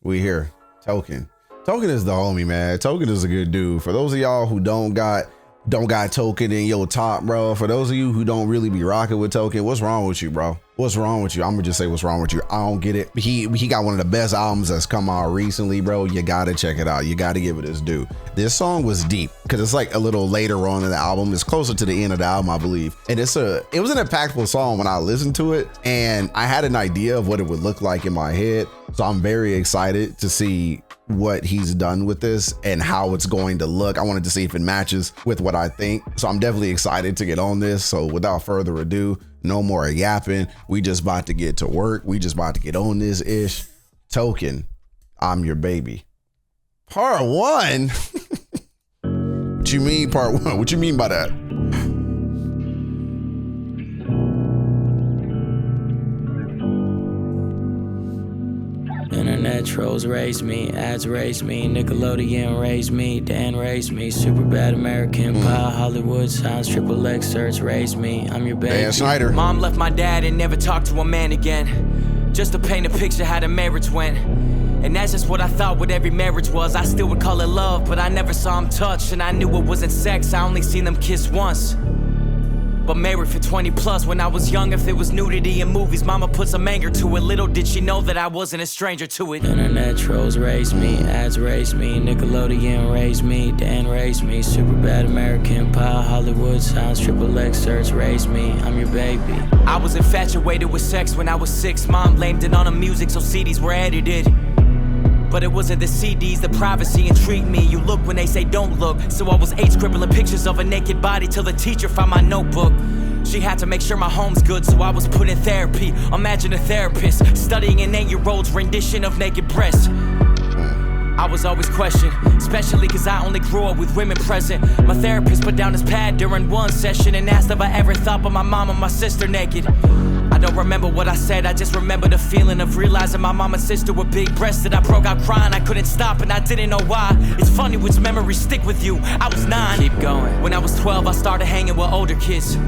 We here. Token. Token is the homie, man. Token is a good dude. For those of y'all who don't got Token in your top, bro. For those of you who don't really be rocking with Token, what's wrong with you, bro? What's wrong with you? I'm gonna just say what's wrong with you. I don't get it. He got one of the best albums that's come out recently, bro. You gotta check it out. You gotta give it his due. This song was deep because it's like a little later on in the album. It's closer to the end of the album, I believe. And it was an impactful song when I listened to it, and I had an idea of what it would look like in my head. So I'm very excited to see what he's done with this and how it's going to look. I wanted to see if it matches with what I think. So I'm definitely excited to get on this. So without further ado, no more yapping. We just about to get to work. We just about to get on this ish. Token, I'm your baby. Part one? What you mean part one? What you mean by that? Internet trolls raised me, ads raised me, Nickelodeon raised me, Dan raised me, super bad American pie, Hollywood signs, triple X search raised me, I'm your baby. Dan Snyder. Mom left my dad and never talked to a man again, just to paint a picture how the marriage went. And that's just what I thought what every marriage was. I still would call it love, but I never saw him touch, and I knew it wasn't sex, I only seen them kiss once. But married for 20 plus, when I was young, if there was nudity in movies, mama put some anger to it. Little did she know that I wasn't a stranger to it. Internet trolls raised me, ads raised me, Nickelodeon raised me, Dan raised me, super bad American pie, Hollywood signs, triple X search raised me, I'm your baby. I was infatuated with sex when I was 6. Mom blamed it on the music, so CDs were edited. But it wasn't the CDs, the privacy intrigued me. You look when they say don't look. So I was 8 scribbling pictures of a naked body till the teacher found my notebook. She had to make sure my home's good, so I was put in therapy. Imagine a therapist studying an 8-year-old's rendition of naked breasts. I was always questioned, especially cause I only grew up with women present. My therapist put down his pad during one session and asked if I ever thought about my mom and my sister naked. I don't remember what I said, I just remember the feeling of realizing my mom and sister were big breasted. I broke out crying, I couldn't stop and I didn't know why. It's funny which memories stick with you. I was 9. Keep going. When I was 12, I started hanging with older kids.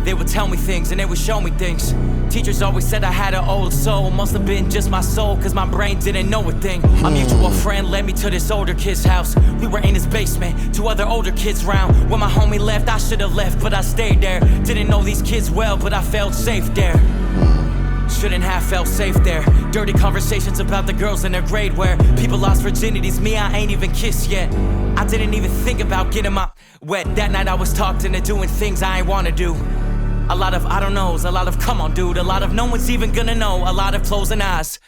They would tell me things and they would show me things. Teachers always said I had an old soul. Must have been just my soul, cause my brain didn't know a thing. A mutual friend led me to this older kid's house. We were in his basement, 2 other older kids round. When my homie left, I should've left, but I stayed there. Didn't know these kids well, but I felt safe there. Shouldn't have felt safe there. Dirty conversations about the girls in their grade where people lost virginities, me I ain't even kissed yet. I didn't even think about getting my wet. That night I was talked into doing things I ain't wanna do. A lot of I don't knows, a lot of come on dude, a lot of no one's even gonna know, a lot of closing eyes,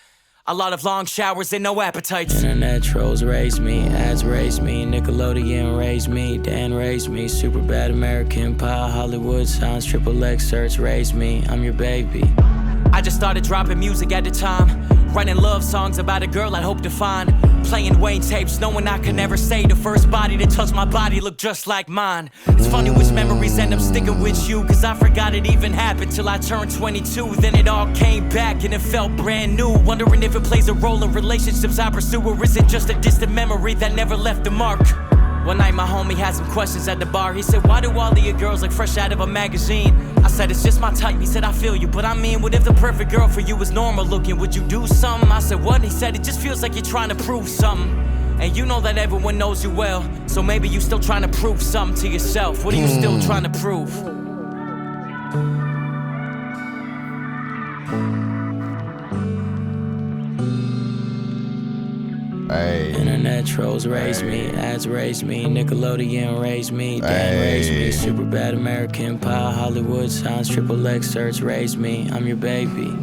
a lot of long showers and no appetites. Internet trolls raised me, ads raised me, Nickelodeon raised me, Dan raised me, super bad American pie, Hollywood signs, triple X search raised me, I'm your baby. I just started dropping music at the time, writing love songs about a girl I'd hope to find. Playing Wayne tapes, knowing I could never say the first body to touch my body looked just like mine. It's funny which memories end up sticking with you, cause I forgot it even happened till I turned 22. Then it all came back and it felt brand new. Wondering if it plays a role in relationships I pursue, or is it just a distant memory that never left a mark? One night my homie had some questions at the bar. He said, why do all of your girls look fresh out of a magazine? I said, it's just my type. He said, I feel you, but I mean, what if the perfect girl for you is normal looking? Would you do something? I said, what? He said, it just feels like you're trying to prove something. And you know that everyone knows you well, so maybe you still trying to prove something to yourself. What are you still trying to prove? Hey. Internet trolls raised me, ads raised me, Nickelodeon raised me, Dan raised me, super bad American pie, Hollywood signs, triple X search raised me, I'm your baby.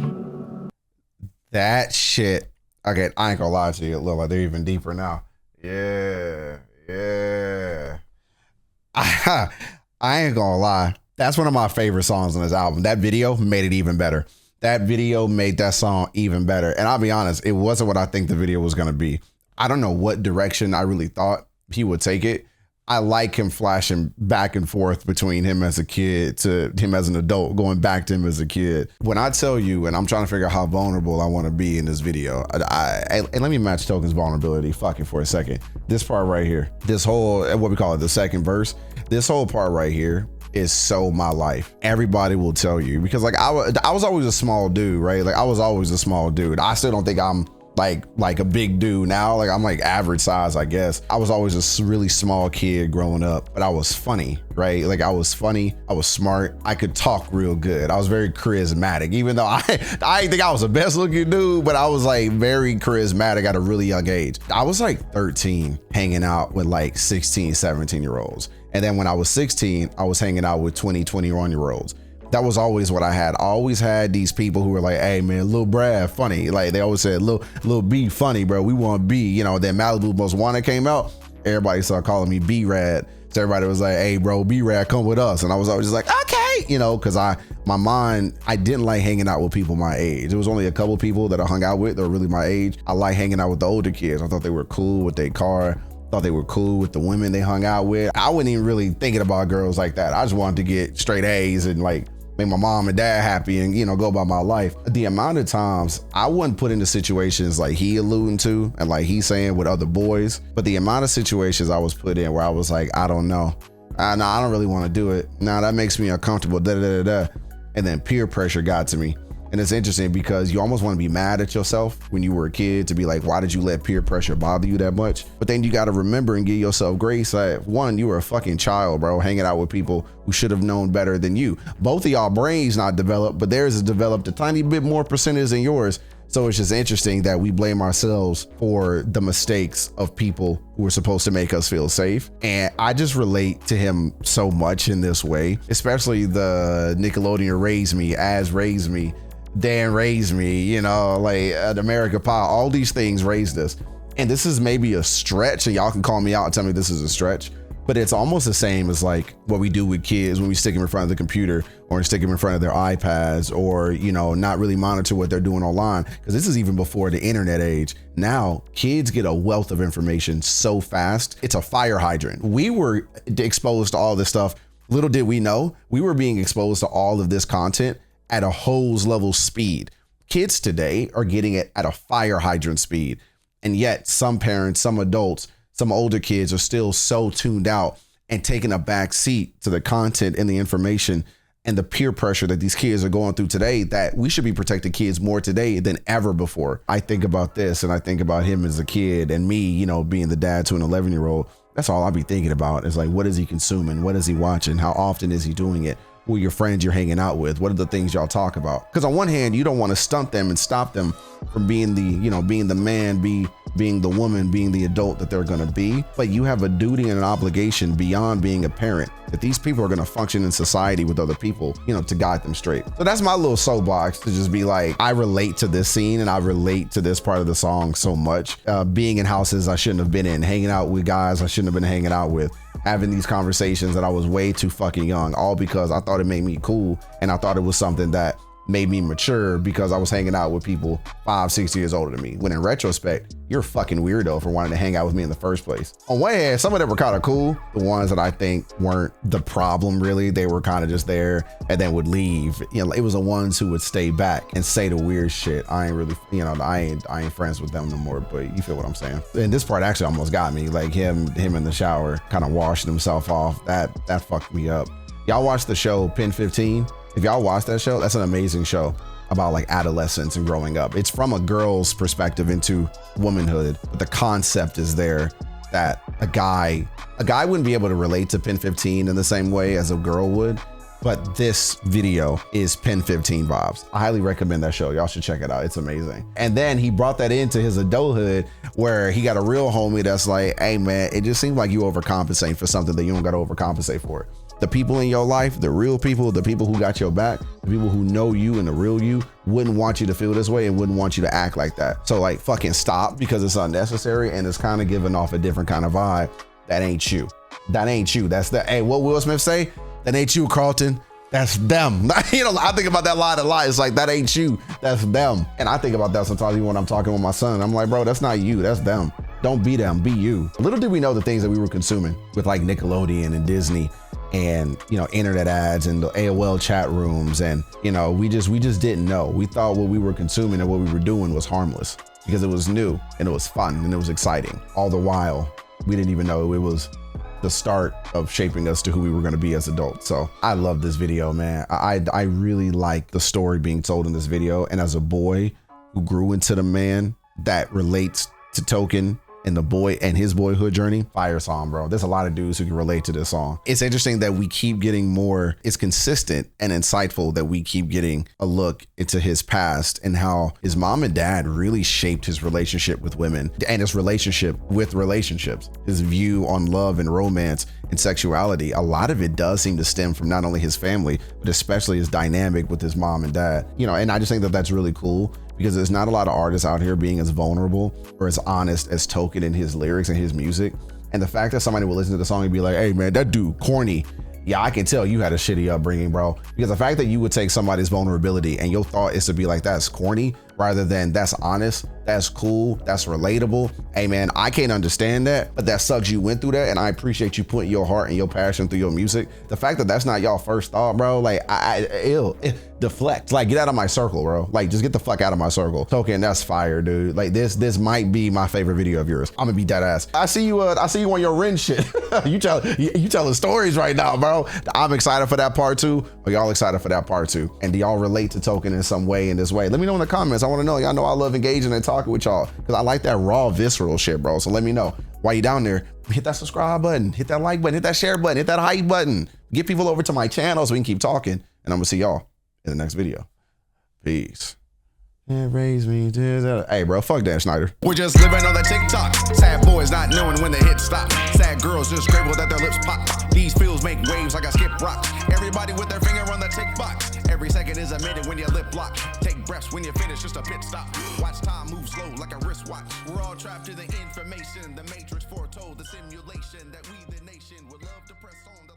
That shit. Okay, I ain't gonna lie to you. Look like they're even deeper now. Yeah. I ain't gonna lie. That's one of my favorite songs on this album. That video made it even better. That video made that song even better. And I'll be honest, it wasn't what I think the video was gonna be. I don't know what direction I really thought he would take it. I like him flashing back and forth between him as a kid to him as an adult, going back to him as a kid. When I tell you, and I'm trying to figure out how vulnerable I want to be in this video, and let me match Token's vulnerability fucking for a second. This part right here, this whole, what we call it, the second verse, this whole part right here is so my life. Everybody will tell you, because like I was always a small dude, right? Like I was always a small dude. I still don't think I'm like a big dude. Now like I'm like average size, I guess. I was always a really small kid growing up, but I was funny, right? Like I was funny, I was smart, I could talk real good. I was very charismatic, even though I didn't think I was the best looking dude, but I was like very charismatic at a really young age. I was like 13 hanging out with like 16, 17-year-olds. And then when I was 16, I was hanging out with 20, 21-year-olds. That was always what I had. I always had these people who were like, hey man, Lil Brad, funny. Like they always said, Lil B, funny, bro. We want B. You know, then Malibu Most Wanted came out. Everybody started calling me B-Rad. So everybody was like, hey bro, B-Rad, come with us. And I was always just like, okay, you know, cause I didn't like hanging out with people my age. There was only a couple people that I hung out with that were really my age. I like hanging out with the older kids. I thought they were cool with their car. Thought they were cool with the women they hung out with. I wasn't even really thinking about girls like that. I just wanted to get straight A's and like make my mom and dad happy and, you know, go about my life. The amount of times I wasn't put into situations like he alluding to and like he's saying with other boys, but the amount of situations I was put in where I was like, I don't know. I don't really want to do it. Nah, that makes me uncomfortable. And then peer pressure got to me. And it's interesting because you almost want to be mad at yourself when you were a kid to be like, why did you let peer pressure bother you that much? But then you got to remember and give yourself grace. Like, one, you were a fucking child, bro, hanging out with people who should have known better than you. Both of y'all brains not developed, but theirs is developed a tiny bit more percentage than yours. So it's just interesting that we blame ourselves for the mistakes of people who were supposed to make us feel safe. And I just relate to him so much in this way, especially the Nickelodeon Raised Me, As Raised Me, Dan Raised Me, you know, like America Pie, all these things raised us. And this is maybe a stretch, and y'all can call me out and tell me this is a stretch, but it's almost the same as like what we do with kids when we stick them in front of the computer or stick them in front of their iPads or, you know, not really monitor what they're doing online. Because this is even before the internet age. Now kids get a wealth of information so fast. It's a fire hydrant. We were exposed to all this stuff. Little did we know we were being exposed to all of this content at a hose level speed. Kids today are getting it at a fire hydrant speed. And yet some parents, some adults, some older kids are still so tuned out and taking a back seat to the content and the information and the peer pressure that these kids are going through today, that we should be protecting kids more today than ever before. I think about this and I think about him as a kid and me, you know, being the dad to an 11-year-old. That's all I'll be thinking about is like, what is he consuming? What is he watching? How often is he doing it? Who are your friends you're hanging out with? What are the things y'all talk about? Because on one hand, you don't want to stunt them and stop them from being the, you know, being the man, being the woman, being the adult that they're going to be. But you have a duty and an obligation beyond being a parent that these people are going to function in society with other people, you know, to guide them straight. So that's my little soapbox to just be like, I relate to this scene and I relate to this part of the song so much. Being in houses I shouldn't have been in, hanging out with guys I shouldn't have been hanging out with, having these conversations that I was way too fucking young, all because I thought it made me cool and I thought it was something that made me mature because I was hanging out with people 5-6 years older than me. When in retrospect, you're a fucking weirdo for wanting to hang out with me in the first place. On one hand, some of them were kind of cool. The ones that I think weren't the problem really, they were kind of just there and then would leave. You know, it was the ones who would stay back and say the weird shit. I ain't really, you know, I ain't friends with them no more, but you feel what I'm saying. And this part actually almost got me, like him in the shower, kind of washing himself off. That fucked me up. Y'all watch the show Pen 15? If y'all watch that show, that's an amazing show about like adolescence and growing up. It's from a girl's perspective into womanhood, but the concept is there that a guy wouldn't be able to relate to Pen 15 in the same way as a girl would. But this video is Pen 15 vibes. I highly recommend that show. Y'all should check it out. It's amazing. And then he brought that into his adulthood where he got a real homie that's like, hey man, it just seems like you overcompensating for something that you don't got to overcompensate for. The people in your life, the real people, the people who got your back, the people who know you and the real you wouldn't want you to feel this way and wouldn't want you to act like that. So like fucking stop, because it's unnecessary and it's kind of giving off a different kind of vibe. That ain't you. That ain't you. That's the, hey, what Will Smith say? That ain't you, Carlton. That's them. You know, I think about that line a lot. It's like, that ain't you. That's them. And I think about that sometimes even when I'm talking with my son. I'm like, bro, that's not you. That's them. Don't be them. Be you. Little did we know the things that we were consuming with like Nickelodeon and Disney and, you know, internet ads and the AOL chat rooms. And, you know, we just didn't know. We thought what we were consuming and what we were doing was harmless because it was new and it was fun and it was exciting. All the while, we didn't even know it was the start of shaping us to who we were going to be as adults. So I love this video, man. I really like the story being told in this video. And as a boy who grew into the man that relates to Token and the boy and his boyhood journey. Fire song, bro. There's a lot of dudes who can relate to this song. It's interesting that we keep getting more, it's consistent and insightful that we keep getting a look into his past and how his mom and dad really shaped his relationship with women and his relationship with relationships, his view on love and romance and sexuality. A lot of it does seem to stem from not only his family, but especially his dynamic with his mom and dad. You know, and I just think that that's really cool, because there's not a lot of artists out here being as vulnerable or as honest as Token in his lyrics and his music. And the fact that somebody will listen to the song and be like, hey man, that dude corny. Yeah, I can tell you had a shitty upbringing, bro. Because the fact that you would take somebody's vulnerability and your thought is to be like, that's corny, rather than that's honest, that's cool, that's relatable. Hey man, I can't understand that, but that sucks you went through that, and I appreciate you putting your heart and your passion through your music. The fact that that's not y'all first thought, bro, like deflect, like get out of my circle, bro. Like just get the fuck out of my circle. Token, that's fire, dude. Like this might be my favorite video of yours. I'm gonna be dead ass. I see you on your Ren shit. you telling stories right now, bro. I'm excited for that part 2. Are y'all excited for that part 2? And do y'all relate to Token in some way, in this way? Let me know in the comments. I want to know. Y'all know I love engaging and talking with y'all, because I like that raw, visceral shit, bro. So let me know. While you down there, hit that subscribe button, hit that like button, hit that share button, hit that hype button. Get people over to my channel so we can keep talking. And I'm gonna see y'all in the next video. Peace. It raised me to the... Hey, bro, fuck Dan Schneider. We're just living on the TikTok. Sad boys not knowing when the hit stop. Sad girls just scribble that their lips pop. These fields make waves like I skip rocks. Everybody with their finger on the tick box. Every second is a minute when your lip lock. Take breaths when you finish, just a pit stop. Watch time move slow like a wristwatch. We're all trapped to the information. The matrix foretold the simulation that we the nation would love to press on the